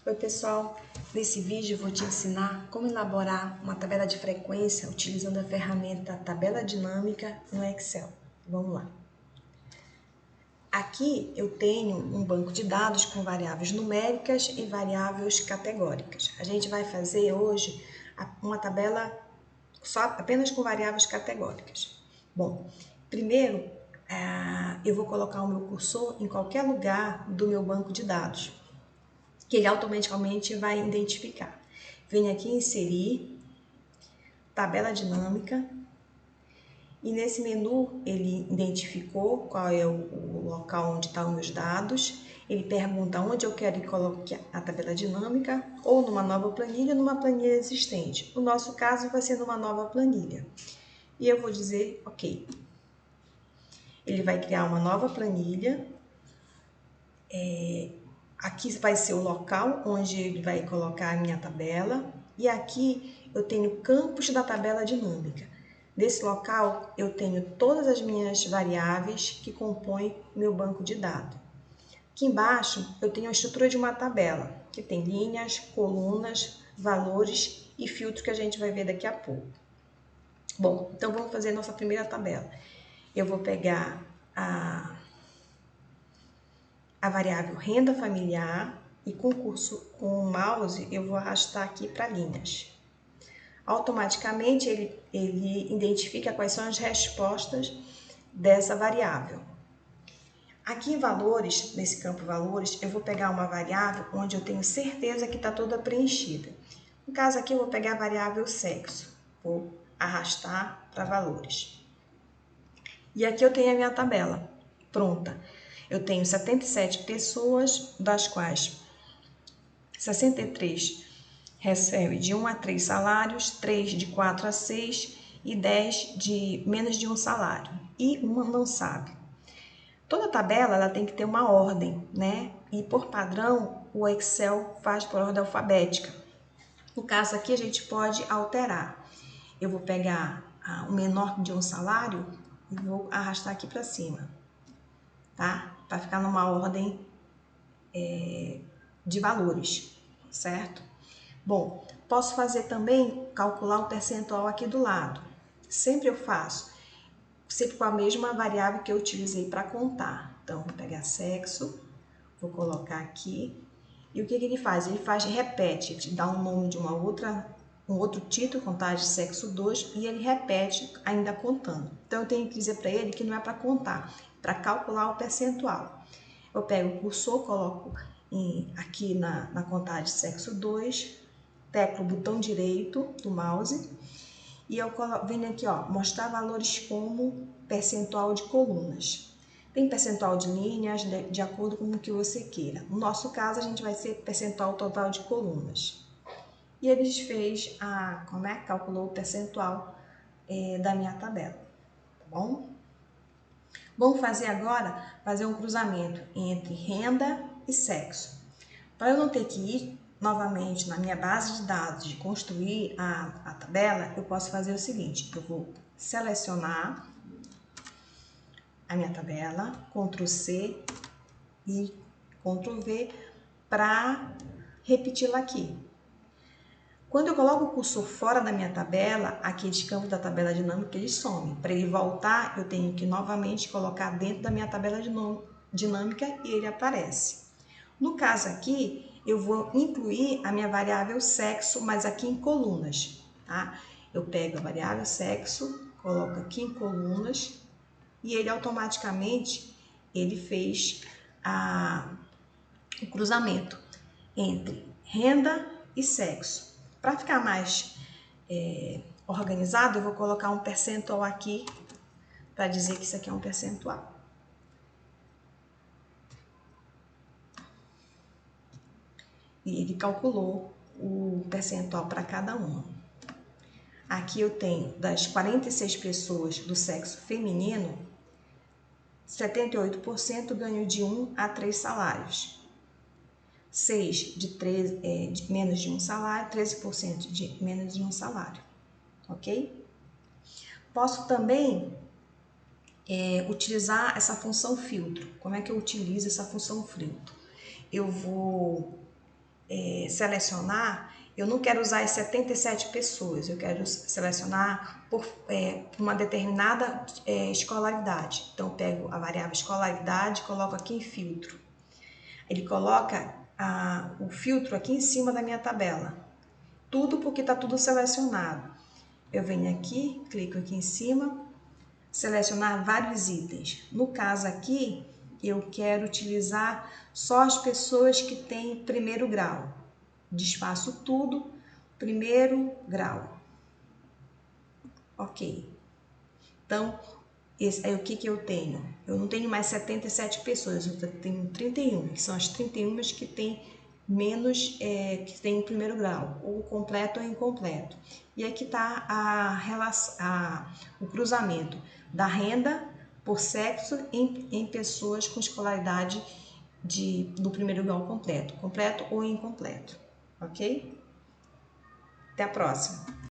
Oi pessoal, nesse vídeo eu vou te ensinar como elaborar uma tabela de frequência utilizando a ferramenta Tabela Dinâmica no Excel. Vamos lá. Aqui eu tenho um banco de dados com variáveis numéricas e variáveis categóricas. A gente vai fazer hoje uma tabela apenas com variáveis categóricas. Bom, primeiro eu vou colocar o meu cursor em qualquer lugar do meu banco de dados, que ele automaticamente vai identificar. Venho aqui em inserir, tabela dinâmica, e nesse menu ele identificou qual é o local onde estão os meus dados, ele pergunta onde eu quero que coloque a tabela dinâmica, ou numa nova planilha ou numa planilha existente. No nosso caso vai ser numa nova planilha. E eu vou dizer ok. Ele vai criar uma nova planilha. Aqui vai ser o local onde ele vai colocar a minha tabela. E aqui eu tenho campos da tabela dinâmica. Nesse local eu tenho todas as minhas variáveis que compõem meu banco de dados. Aqui embaixo eu tenho a estrutura de uma tabela, que tem linhas, colunas, valores e filtro que a gente vai ver daqui a pouco. Bom, então vamos fazer a nossa primeira tabela. Eu vou pegar a variável renda familiar e com o mouse eu vou arrastar aqui para linhas. Automaticamente ele identifica quais são as respostas dessa variável. Aqui em valores, nesse campo valores, eu vou pegar uma variável onde eu tenho certeza que está toda preenchida. No caso aqui eu vou pegar a variável sexo, vou arrastar para valores. E aqui eu tenho a minha tabela pronta. Eu tenho 77 pessoas, das quais 63 recebem de 1 a 3 salários, 3 de 4 a 6 e 10 de menos de 1 salário. E uma não sabe. Toda tabela ela tem que ter uma ordem, né? E por padrão o Excel faz por ordem alfabética. No caso aqui a gente pode alterar. Eu vou pegar o menor de um salário e vou arrastar aqui para cima, tá? Para ficar numa ordem de valores, certo? Bom, posso fazer também, calcular o percentual aqui do lado. Sempre eu faço, sempre com a mesma variável que eu utilizei para contar. Então, vou pegar sexo, vou colocar aqui. E o que ele faz? Ele repete, ele te dá um nome de um outro título, contagem sexo 2, e ele repete ainda contando. Então, eu tenho que dizer para ele que não é para contar, para calcular o percentual. Eu pego o cursor, coloco aqui na contagem sexo 2, teclo o botão direito do mouse e eu venho aqui, ó, mostrar valores como percentual de colunas. Tem percentual de linhas, de acordo com o que você queira. No nosso caso, a gente vai ser percentual total de colunas. E ele fez calculou o percentual da minha tabela, tá bom? Vamos fazer agora, um cruzamento entre renda e sexo. Para eu não ter que ir novamente na minha base de dados de construir a tabela, eu posso fazer o seguinte, eu vou selecionar a minha tabela, Ctrl C e Ctrl V para repeti-la aqui. Quando eu coloco o cursor fora da minha tabela, aqueles campos da tabela dinâmica, eles somem. Para ele voltar, eu tenho que novamente colocar dentro da minha tabela dinâmica e ele aparece. No caso aqui, eu vou incluir a minha variável sexo, mas aqui em colunas, tá? Eu pego a variável sexo, coloco aqui em colunas e ele automaticamente fez o cruzamento entre renda e sexo. Para ficar mais organizado, eu vou colocar um percentual aqui para dizer que isso aqui é um percentual. E ele calculou o percentual para cada uma. Aqui eu tenho das 46 pessoas do sexo feminino, 78% ganham de 1 a 3 salários. 6 de menos de 1 salário, 13% de menos de 1 salário. Ok? Posso também utilizar essa função filtro. Como é que eu utilizo essa função filtro? Eu vou selecionar, eu não quero usar as 77 pessoas, eu quero selecionar por uma determinada escolaridade. Então, eu pego a variável escolaridade e coloco aqui em filtro. Ele coloca o filtro aqui em cima da minha tabela. Tudo porque está tudo selecionado. Eu venho aqui, clico aqui em cima, selecionar vários itens. No caso aqui, eu quero utilizar só as pessoas que têm primeiro grau. Desfaço tudo, primeiro grau. Ok. Então, o que eu tenho? Eu não tenho mais 77 pessoas, eu tenho 31, que são as 31 que têm menos, que têm o primeiro grau, ou completo ou incompleto. E aqui está o cruzamento da renda por sexo em pessoas com escolaridade do primeiro grau completo ou incompleto, ok? Até a próxima!